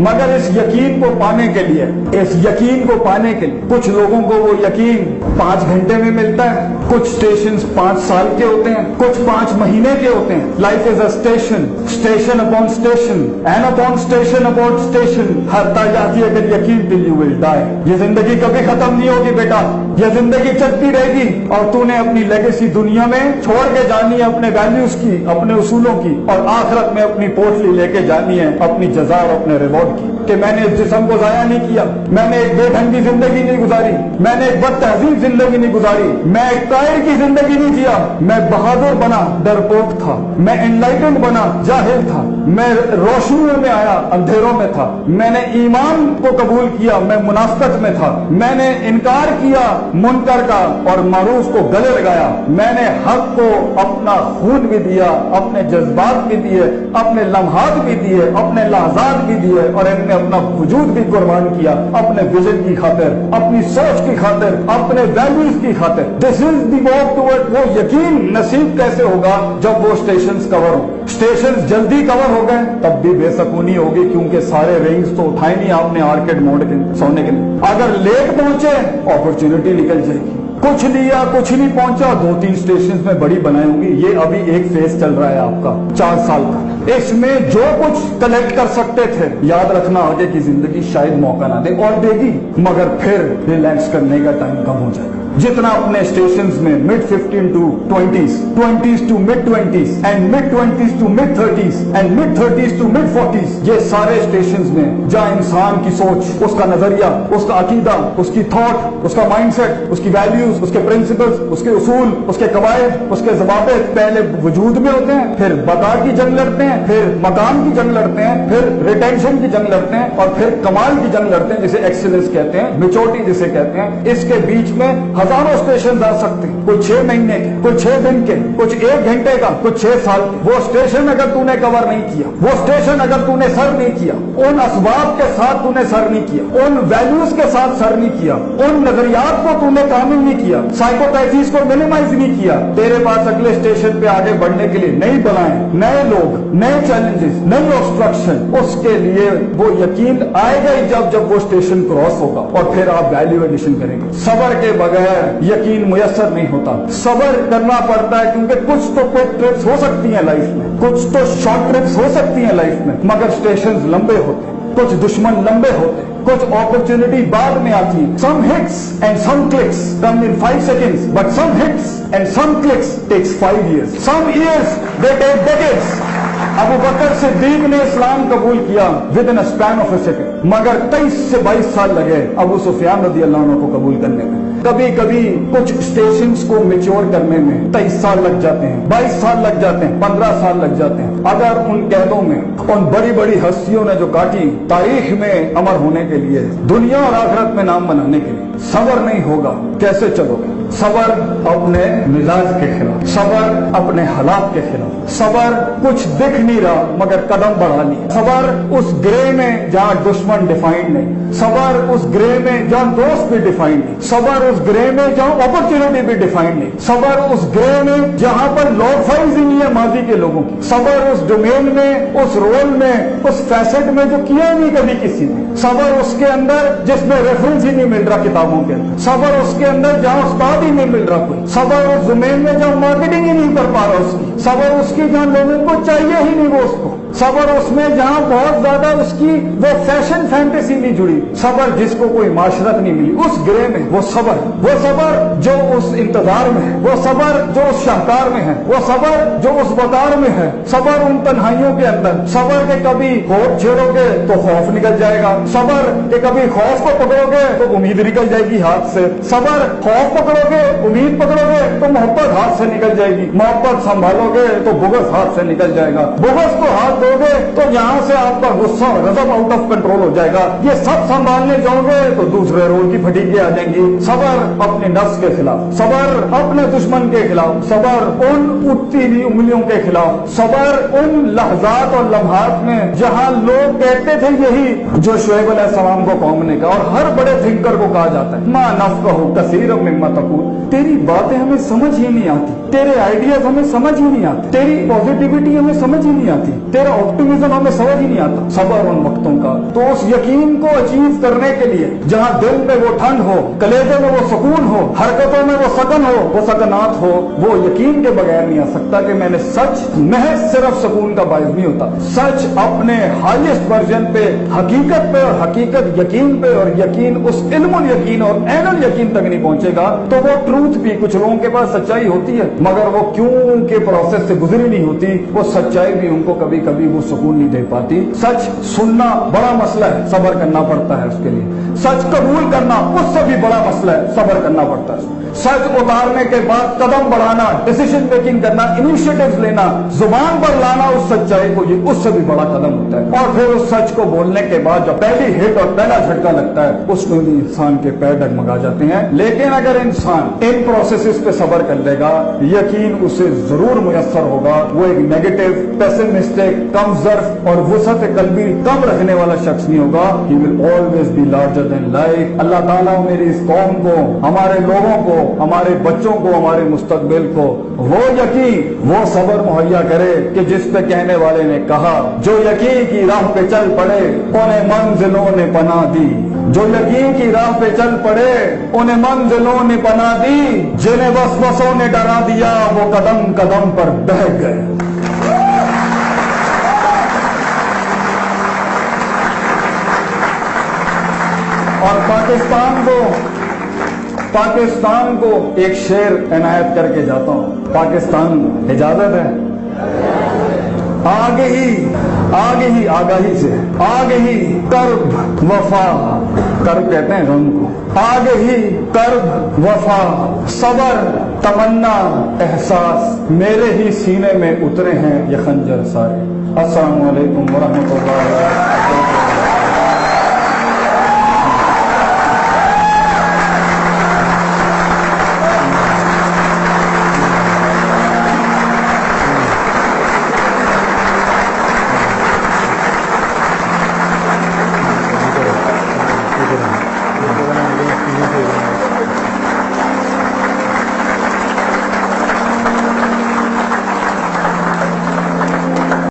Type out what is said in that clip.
मगर इस यकीन को पाने के लिए, इस यकीन को पाने के लिए कुछ लोगों को वो यकीन 5 घंटे में मिलता है, कुछ स्टेशन 5 साल के होते हैं, कुछ 5 महीने के होते हैं। Life is a station, station upon station and upon station upon station, हरता जाती है अगर यकीन टिल यू विल डाई। ये जिंदगी कभी खत्म नहीं होगी बेटा, ये जिंदगी चलती रहेगी और तूने अपनी लेगेसी दुनिया में छोड़ के जानी है, अपने वैल्यूज की, अपने उसूलों की, और आखिरत में अपनी पोटली लेके जानी है अपनी जजा और अपने रिवॉर्ड की, कि मैंने इस जिस्म को जाया नहीं किया, मैंने एक बेढंगी जिंदगी नहीं गुजारी, मैंने एक बदतहजीब जिंदगी नहीं गुजारी, मैं एक कायर की जिंदगी नहीं जिया, मैं बहादुर बना डरपोक था, मैं एनलाइटेंड बना जाहिल था, मैं रोशनियों में आया अंधेरों में था, मैंने ईमान को कबूल किया मैं मुनाफकत में था, मैंने इनकार किया मुनकर का और मारूफ को गले लगाया, मैंने हक को अपना खून भी दिया, अपने जज्बात भी दिए, अपने लम्हात भी दिए, अपने लहजात भी दिए, और इनमें अपना वजूद भी कुर्बान किया अपने विजन की खातिर, अपनी सोच की खातिर, अपने वैल्यूज की खातिर। This is the walk toward. वो यकीन नसीब कैसे होगा जब वो स्टेशन कवर हो। स्टेशन जल्दी कवर हो गए तब भी बेसकूनी होगी, क्योंकि सारे रेंज तो उठाए नहीं आपने आर्केड मोड के सोने के लिए। अगर लेट पहुंचे अपॉर्चुनिटी निकल जाएगी, कुछ लिया कुछ नहीं पहुंचा, 2-3 स्टेशन में बड़ी बनाई होंगी। ये अभी एक फेज चल रहा है आपका 4 साल का, इसमें जो कुछ कलेक्ट कर सकते थे, याद रखना आगे की जिंदगी शायद मौका ना दे, और देगी मगर फिर रिलैक्स करने का टाइम कम हो जाएगा। जितना अपने स्टेशंस में mid 15 to 20s, 20s to mid 20s and mid 20s to mid 30s and mid 30s to mid 40s, ये सारे स्टेशंस में जहां इंसान की सोच, उसका नजरिया, उसका अकीदा, उसकी थॉट, उसका माइंडसेट, उसकी वैल्यूज, उसके प्रिंसिपल्स, उसके उसूल, उसके कवायद, उसके ज़वाबित पहले वजूद में होते हैं, फिर बका की जंग लड़ते हैं, फिर मकाम की जंग लड़ते हैं, फिर रिटेंशन की जंग लड़ते हैं, और फिर कमाल की जंग लड़ते हैं, जिसे एक्सीलेंस कहते हैं, मेच्योरिटी जिसे कहते हैं। इसके बीच में हजारों स्टेशन आ सकते हैं, कोई 6 महीने के, कोई 6 दिन के, कुछ 1 घंटे का, कुछ 6 साल के। वो स्टेशन अगर तूने कवर नहीं किया, वो स्टेशन अगर तूने सर नहीं किया, उन असबाब के साथ तूने सर नहीं किया, उन वैल्यूज के साथ सर नहीं किया, उन नजरियात को तूने कामिल नहीं किया, साइकोपैथीज को मिनिमाइज नहीं किया, तेरे पास अगले स्टेशन पे आगे बढ़ने के लिए नई बलाएं, नए लोग, नए चैलेंजेस, नई ऑब्स्ट्रक्शन, उसके लिए वो यकीन आएगा ही जब वो स्टेशन क्रॉस होगा, और फिर आप वैल्यू एडिशन करेंगे। सबर के बगैर यकीन मुयस्सर नहीं होता, सबर करना पड़ता है, क्योंकि कुछ तो क्विक ट्रिप्स हो सकती हैं लाइफ में, कुछ तो शॉर्ट ट्रिप्स हो सकती हैं लाइफ में, मगर स्टेशन लंबे होते हैं, कुछ दुश्मन लंबे होते हैं, कुछ अपॉर्चुनिटी बाद में आती है। Some hits and some clicks come in 5 seconds, but some hits and some clicks takes 5 years, सम years they take decades। Abu Bakr Siddiq ने इस्लाम कबूल किया within a span of a second, मगर 23 से 22 साल लगे अबू सुफियान रज़ी अल्लाह अन्हु को कबूल करने में। कभी कभी कुछ स्टेशंस को मैच्योर करने में 23 साल लग जाते हैं, 22 साल लग जाते हैं, 15 साल लग जाते हैं। अगर उन कैदों में उन बड़ी बड़ी हस्तियों ने जो काटी तारीख में अमर होने के लिए, दुनिया और आखिरत में नाम बनाने के लिए, सबर नहीं होगा कैसे चलोगे? सबर अपने मिजाज के खिलाफ, सबर अपने हालात के खिलाफ, सबर कुछ दिख नहीं रहा मगर कदम बढ़ा लिया, सबर उस ग्रे में जहां दुश्मन डिफाइंड नहीं, सबर उस ग्रे में जहां दोस्त भी डिफाइंड नहीं, सबर उस ग्रे में जहां अपॉर्चुनिटी भी डिफाइंड नहीं, सबर उस ग्रे में जहां पर लॉफाइज ही नहीं है माजी के लोगों की, सबर उस डोमेन में, उस रोल में, उस फैसेट में जो किया नहीं कभी किसी ने, सबर उसके अंदर जिसमें रेफरेंस ही नहीं मिल रहा किताबों के अंदर, सबर उसके अंदर जहां उस्ताद ही नहीं मिल रहा कोई, सबर उस डोमेन में जहां मार्केटिंग ही नहीं कर पा रहा उसकी, सबर उसकी जहां लोगों को चाहिए ही नहीं वो उसको, सबर उसमें जहां बहुत ज्यादा उसकी वो फैशन फैंटेसी नहीं जुड़ी, सबर जिसको कोई माशरत नहीं मिली, उस ग्रे में वो सबर जो उस इंतजार में है, वो सबर जो उस शाहकार में है, वो सबर जो उस वकार में है, सबर उन तन्हाइयों के अंदर, सबर के कभी होप छेड़ोगे तो खौफ निकल जाएगा, सबर के कभी खौफ को पकड़ोगे तो उम्मीद निकल जाएगी हाथ से, सबर खौफ पकड़ोगे, उम्मीद पकड़ोगे तो मोहब्बत हाथ से निकल जाएगी, मोहब्बत संभालोगे तो बुग़्ज़ हाथ से निकल जाएगा, बुग़्ज़ को हाथ दोगे तो यहां से आपका गुस्सा और गज़ब आउट ऑफ कंट्रोल हो जाएगा, ये सब संभालने जाओगे तो दूसरे रोल की फटीकें आ जाएंगी। सबर अपने नफ्स के खिलाफ, सबर अपने दुश्मन के खिलाफ, सबर उन उठती हुई उंगलियों के खिलाफ, सबर उन लहजात और लम्हात में जहां लोग कहते थे यही जो शुएब अलैहिस्सलाम को कौम ने कहा, और हर बड़े थिंकर को कहा जाता है, मा नफ़क़हु कसीरम मिम्मा तक़ूल, तेरी बातें हमें समझ ही नहीं आती, तेरे आइडियाज हमें समझ ही नहीं आते, तेरी पॉजिटिविटी हमें समझ ही नहीं आती, तेरा ऑप्टिमिज्म हमें समझ ही नहीं आता, सबर उन वक्तों का। तो उस यकीन को अचीव करने के लिए जहां दिल में वो ठंड हो, कलेजे में वो सुकून हो, हरकतों में वो सकन हो, वो सकनात हो, वो यकीन के बगैर नहीं आ सकता कि मैंने सच महज सिर्फ सुकून का बायस नहीं होता। सच अपने हाईएस्ट वर्जन पे, हकीकत पे, और हकीकत यकीन पे, और यकीन उस इल्मुल यकीन और ऐनुल यकीन तक नहीं पहुंचेगा तो वो ट्रूथ भी, कुछ लोगों के पास सच्चाई होती है मगर वो क्यों के प्रोसेस से गुजरी नहीं होती, वो सच्चाई भी उनको कभी कभी वो सुकून नहीं दे पाती। सच सुनना बड़ा मसला है, सब्र करना पड़ता है उसके लिए। सच कबूल करना उससे भी बड़ा मसला है, सब्र करना पड़ता है। सच उतारने के बाद कदम बढ़ाना, डिसीजन मेकिंग करना, इनिशिएटिव्स लेना, जुबान पर लाना उस सच्चाई को, ये उससे भी बड़ा कदम होता है। और फिर उस सच को बोलने के बाद जब पहली हिट और पहला झटका लगता है उसमें भी इंसान के पैर डगमगा जाते हैं। लेकिन अगर इंसान इन प्रोसेसेस पे सब्र कर लेगा, यकीन उसे जरूर मुयस्सर होगा। वो एक नेगेटिव, पेसिमिस्टिक, कमजोर और वसअत कल्बी कम रखने वाला शख्स नहीं होगा। He will always be larger than life. अल्लाह ताला मेरी इस कौम को, हमारे लोगों को, हमारे बच्चों को, हमारे मुस्तकबिल को वो यकीन, वो सब्र मुहैया करे कि जिस पे कहने वाले ने कहा, जो यकीन की राह पे चल पड़े उन्हें मंजिलों ने पनाह दी। जो यकीन की राह पे चल पड़े उन्हें मंजिलों ने पनाह दी। जिन्हें वसवसों ने डरा दिया वो कदम कदम पर बह गए। और पाकिस्तान को एक शेर इनायत करके जाता हूं। पाकिस्तान इजाजत है, आगे ही आगाही से, आगे ही कर्ब वफा, कर्ब कहते हैं गम को, आगे ही कर्ब वफा, सबर, तमन्ना, एहसास, मेरे ही सीने में उतरे हैं ये खंजर सारे। अस्सलामु अलैकुम वरहमतुल्लाह।